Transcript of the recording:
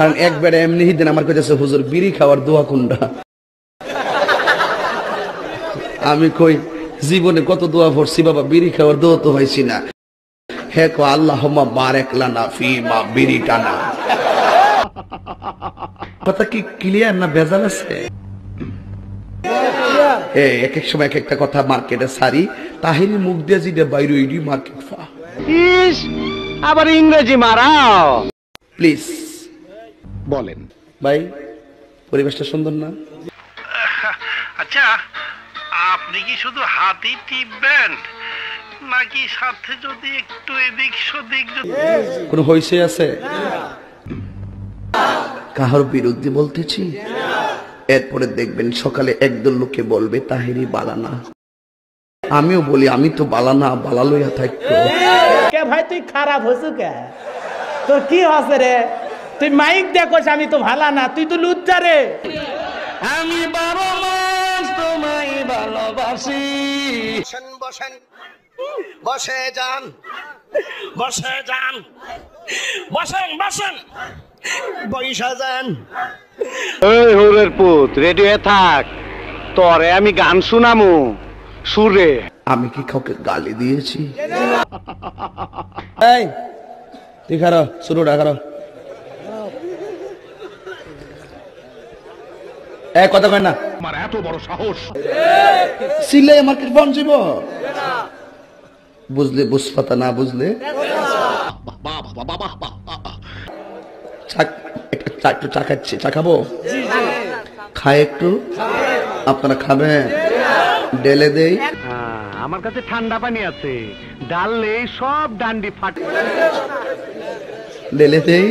কারণ একবারে এমনি দিন আমার কাছে হুজুর বিড়ি খাওয়ার দোয়া কোনটা। আমি কই জীবনে কত দোয়া পড়ছি বাবা, বিড়ি খাওয়ার দোয়া তো হয়েছি না। হে কো আল্লাহুম্মা বারিক লানা ফিমা বিড়ি টানা। কথা কি ক্লিয়ার না ভেজাল আছে? এক এক সময় এক একটা কথা মার্কেটে সারি, তাহিরি মুখ দিয়ে যেটা বাইরে ওইডি মার্কেট ফা। আবার ইংরেজি মারাও। প্লিজ বলেন ভাই, পরিবেশটা সুন্দর না? আচ্ছা, আপনি কি শুধু হাতই টিপবেন নাকি সাথে যদি একটু এদিক সেদিক কোনো হইছে আছে? কাহার বিরুদ্ধে বলতেছি? এরপরে দেখবেন সকালে একদল লোকে বলবে তাহিরি বালানা। আমিও বলি আমি তো বালানা, বালা লইয়া থাকতো। কে ভাই তুই খারাপ হইছ কে? তোর কি হচ্ছে রে? তুই মাইক দেখোস আমি তো ভালা না, তুই তো লুচ্চা রে। আমি 12 মাস তোমায় ভালোবাসি। বসেন বসে যান, বসে যান, বসেন বসেন, বৈশা যান। এই হোরের পুত, রেডি হয়ে থাক, তোরে আমি গান শুনামু সুরে। আমি কি কাউকে গালি দিয়েছি? এই তুই খারো, শুরুটা খারো। কথা কয় না, আমার এত বড় সাহস। সিলে মার্কেট বন্ধ যাব। বুঝলে বুঝপাতা, না বুঝলে একটু চা খাচ্ছি। চা খাবো? খাই একটু। আপনারা খাবেন? ডেলে দেই। আমার কাছে ঠান্ডা পানি আছে, ডাললে সব ডান্ডি ফাটে। ডেলে দেই।